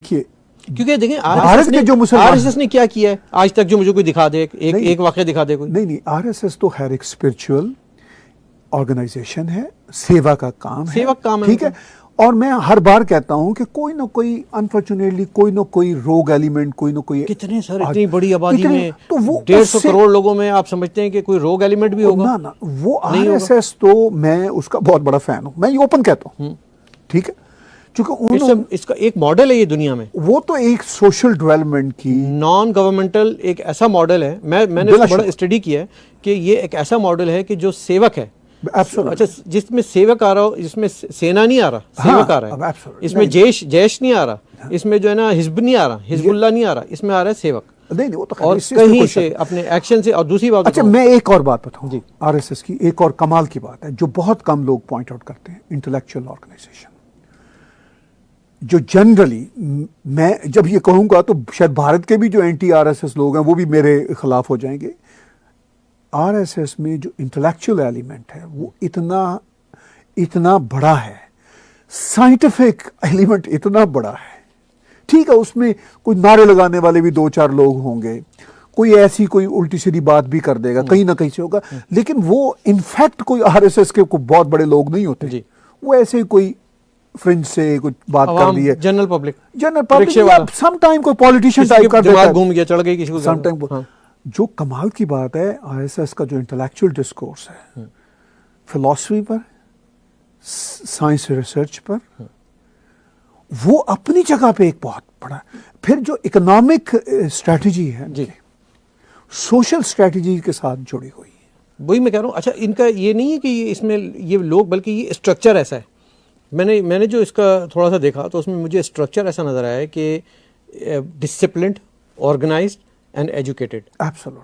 کیونکہ دیکھیں بھارت کے جو مسلمان آر ایس ایس نے کیا کیا ہے آج تک، جو مجھے کوئی دکھا دے، ایک واقعہ دکھا دے کوئی. نہیں آر ایس ایس تو خیر ایک اسپرچل آرگنائزیشن ہے، سیوا کا کام ہے، ٹھیک ہے. اور میں ہر بار کہتا ہوں کہ کوئی نہ کوئی انفارچونیٹلی کوئی نہ کوئی روگ ایلیمنٹ، کوئی نہ کوئی کتنے سر اتنی بڑی آبادی میں 150 کروڑ لوگوں میں آپ سمجھتے ہیں کہ کوئی روگ ایلیمنٹ بھی ہوگا؟ نہ وہ آر ایس ایس تو میں اس کا بہت بڑا فین ہوں، میں یہ اوپن کہتا ہوں، ٹھیک ہے. چونکہ اس کا ایک ماڈل ہے یہ دنیا میں، وہ تو ایک سوشل ڈیولپمنٹ کی نان گورنمنٹل ایک ایسا ماڈل ہے. میں نے اس کو بڑا اسٹڈی کیا ہے کہ یہ ایک ایسا ماڈل ہے کہ جو سیوک ہے. اچھا، جس میں سیوک آ رہا ہو، جس میں سینا نہیں آ رہا، سیوک آ رہا ہے. اس میں جیش نہیں آ رہا، اس میں جو ہے نا حزب نہیں آ رہا، حزب اللہ نہیں آ رہا، اس میں آ رہا ہے سیوک. اور کہیں سے اپنے ایکشن سے. اور دوسری بات، اچھا میں ایک اور بات بتاؤں جی، آر ایس ایس کی ایک اور کمال کی بات ہے جو بہت کم لوگ پوائنٹ آؤٹ کرتے ہیں، انٹلیکچوئل آرگنائزیشن. جو جنرلی میں جب یہ کہوں گا تو شاید بھارت کے بھی جو اینٹی آر ایس ایس لوگ ہیں وہ بھی میرے خلاف ہو جائیں گے. آر ایس ایس میں جو انٹلیکچوئل ایلیمنٹ ہے وہ اتنا بڑا ہے، سائنٹیفک ایلیمنٹ اتنا بڑا ہے. ٹھیک ہے، اس میں کوئی نعرے لگانے والے بھی 2-4 لوگ ہوں گے، کوئی ایسی کوئی الٹی سیدھی بات بھی کر دے گا، کہیں نہ کہیں سے ہوگا، لیکن وہ انفیکٹ کوئی آر ایس ایس کے بہت بڑے لوگ نہیں ہوتے. وہ ایسے کوئی فرنج سے کچھ بات کر دی ہے، جنرل پبلک سم ٹائم کوئی پولیٹیشین ٹائپ کر دیتا ہے، گھوم گیا چڑھ گئی کسی کو سم ٹائم. جو کمال کی بات ہے آر ایس ایس کا جو انٹلیکچوئل ڈسکورس ہے، فلاسفی پر، سائنس ریسرچ پر، وہ اپنی جگہ پہ ایک بہت بڑا. پھر جو اکنامک اسٹریٹجی ہے سوشل اسٹریٹجی کے ساتھ جڑی ہوئی ہے. وہی میں کہہ رہا ہوں. اچھا، ان کا یہ نہیں ہے کہ اس میں یہ لوگ، بلکہ یہ اسٹرکچر ایسا ہے. میں نے جو اس کا تھوڑا سا دیکھا تو اس میں مجھے اسٹرکچر ایسا نظر آیا ہے کہ ڈسپلنڈ، آرگنائزڈ اینڈ ایجوکیٹڈ.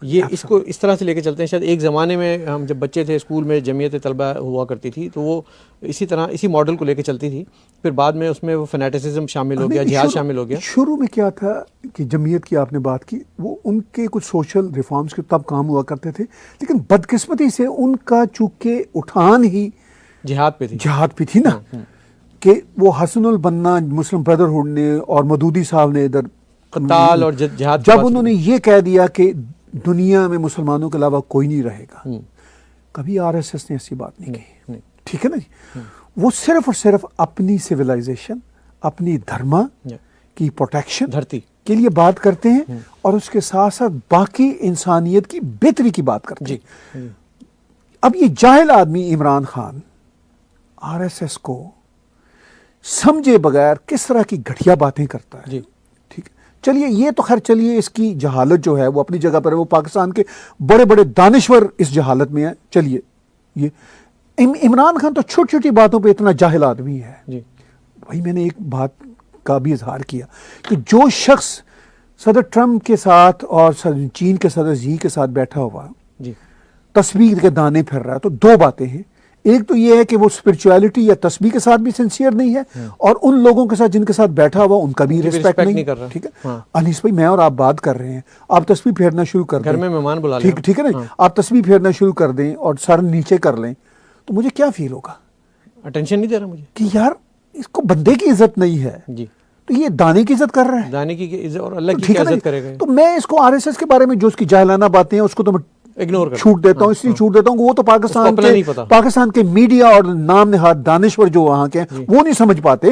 یہ اس کو اس طرح سے لے کے چلتے ہیں. شاید ایک زمانے میں ہم جب بچے تھے اسکول میں جمعیت طلبہ ہوا کرتی تھی تو وہ اسی ماڈل کو لے کے چلتی تھی. پھر بعد میں اس میں وہ فنیٹسزم شامل ہو گیا، جہاد شامل ہو گیا. شروع میں کیا تھا کہ جمعیت کی آپ نے بات کی، وہ ان کے کچھ سوشل ریفارمز کے تب کام ہوا کرتے تھے، لیکن بدقسمتی سے ان کا چونکہ اٹھان ہی جہاد پہ تھی نا، کہ وہ حسن البنا مسلم بردرہڈ نے اور مودودی صاحب نے ادھر قتال اور جہاد، جب انہوں نے یہ کہہ دیا کہ دنیا میں مسلمانوں کے علاوہ کوئی نہیں رہے گا، کبھی آر ایس ایس نے ایسی بات نہیں کہی. ٹھیک ہے نا جی. وہ صرف اور صرف اپنی سویلائزیشن، اپنی دھرما کی پروٹیکشن دھرتی کے لیے بات کرتے ہیں، اور اس کے ساتھ ساتھ باقی انسانیت کی بہتری کی بات کرتے ہیں. اب یہ جاہل آدمی Imran Khan R S S کو سمجھے بغیر کس طرح کی گھٹیا باتیں کرتا ہے. ٹھیک ہے، چلیے یہ تو خیر، چلیے اس کی جہالت جو ہے وہ اپنی جگہ پر ہے، وہ پاکستان کے بڑے بڑے دانشور اس جہالت میں ہیں. چلیے، یہ عمران خان تو چھوٹی چھوٹی باتوں پہ اتنا جاہل آدمی ہے. وہی میں نے ایک بات کا بھی اظہار کیا کہ جو شخص صدر ٹرمپ کے ساتھ اور چین کے صدر زی کے ساتھ بیٹھا ہوا تسبیح کے دانے پھر رہا ہے، تو دو باتیں ہیں. ایک تو یہ ہے کہ وہ اسپرچویلٹی یا تسبیح کے ساتھ بھی سنسیئر نہیں ہے، اور ان لوگوں کے ساتھ جن کے ساتھ بیٹھا ہوا ان کا بھی ریسپیکٹ نہیں کر رہا. ٹھیک ہے، انیس بھائی میں اور آپ بات کر رہے ہیں، آپ تسبیح پھیرنا شروع کر دیں، گھر میں مہمان بلا لیں، ٹھیک ہے نا، آپ تسبیح پھیرنا شروع کر دیں اور سر نیچے کر لیں، تو مجھے کیا فیل ہوگا؟ اٹینشن نہیں دے رہا مجھے کہ یار اس کو بندے کی عزت نہیں ہے، تو یہ دانے کی عزت کر رہا ہے، دانے کی عزت، اور اللہ کی عزت کرے گا. تو میں اس کو آر ایس ایس کے بارے میں جو اس کی جاہلانہ باتیں ہیں اس کو تو میں اگنور چھوٹ دیتا ہوں. اس لیے چھوٹ دیتا ہوں کہ وہ تو پاکستان کے میڈیا اور نام نہاد دانشور جو وہاں کے ہیں وہ نہیں سمجھ پاتے،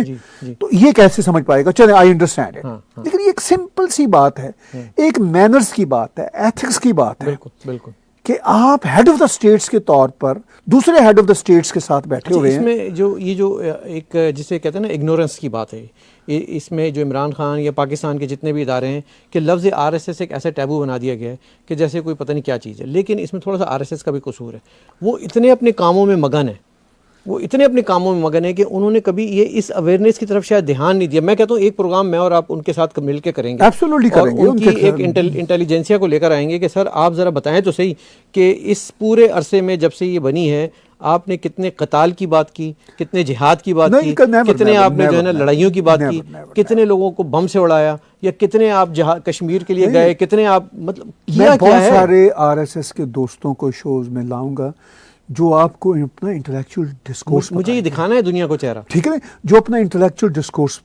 تو یہ کیسے سمجھ پائے گا؟ چلے آئی انڈرسٹینڈ ہے، لیکن یہ ایک سمپل سی بات ہے، ایک مینرز کی بات ہے، ایتھکس کی بات ہے، بالکل کہ آپ ہیڈ آف دا اسٹیٹس کے طور پر دوسرے ہیڈ آف دا اسٹیٹس کے ساتھ بیٹھے ہوئے ہیں. اس میں جو ایک جسے کہتے ہیں نا اگنورنس کی بات ہے، اس میں جو عمران خان یا پاکستان کے جتنے بھی ادارے ہیں کہ لفظ آر ایس ایس ایک ایسا ٹیبو بنا دیا گیا ہے کہ جیسے کوئی پتہ نہیں کیا چیز ہے. لیکن اس میں تھوڑا سا آر ایس ایس کا بھی قصور ہے. وہ اتنے اپنے کاموں میں مگن ہے کہ انہوں نے کبھی یہ اس اویئرنیس کی طرف شاید دھیان نہیں دیا. میں کہتا ہوں ایک پروگرام میں اور آپ ان کے ساتھ مل کے کریں گے، اور ان کی ایک انٹیلیجنسیا کو لے کر آئیں گے کہ سر آپ ذرا بتائیں تو صحیح کہ اس پورے عرصے میں جب سے یہ بنی ہے آپ نے کتنے قتال کی بات کی، کتنے جہاد کی بات کی، کتنے آپ نے جو ہے نا لڑائیوں کی بات کی، کتنے لوگوں کو بم سے اڑایا، یا کتنے آپ کشمیر کے لیے گئے، کتنے آپ مطلب میں بہت سارے آر ایس ایس کے دوستوں کو شوز میں لاؤں گا جو آپ کو اپنا انٹلیکچوئل ڈسکورس، مجھے یہ دکھانا ہے دنیا کو چہرہ، ٹھیک ہے، جو اپنا انٹلیکچوئل ڈسکورس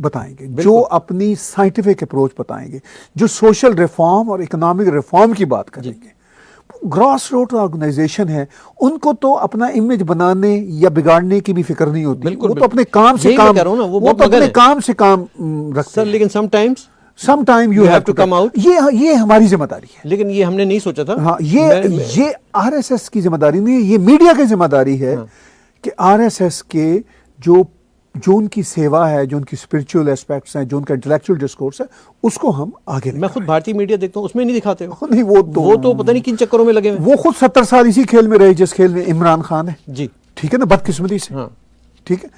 بتائیں گے, جو اپنی سائنٹیفک اپروچ بتائیں گے, جو سوشل ریفارم اور اکنامک ریفارم کی بات کریں گے. گراس روٹ آرگنائزیشن ہے, ان کو تو اپنا امیج بنانے یا بگاڑنے کی بھی فکر نہیں ہوتی, وہ تو اپنے کام سے کام, وہ تو اپنے کام سے کام رکھتے ہیں. لیکن some time you have to come out. یہ ہماری ذمہ داری ہے, لیکن یہ ہم نے نہیں سوچا تھا. ہاں, یہ آر ایس ایس کی ذمہ داری نہیں ہے, یہ میڈیا کی ذمہ داری ہے کہ آر ایس ایس کے جو ان کی سیوا ہے, جو ان کی اسپرچول اسپیکٹس ہیں, جو ان کا انٹلیکچوئل ڈسکورس ہے, اس کو ہم آگے لیں. میں خود بھارتی میڈیا دیکھتا ہوں, اس میں نہیں دکھاتے. نہیں, وہ تو پتہ نہیں کن چکروں میں لگے ہوئے. وہ خود 70 سال اسی کھیل میں رہے جس کھیل میں عمران خان ہے. جی ٹھیک ہے نا, بدقسمتی سے. ہاں ٹھیک ہے,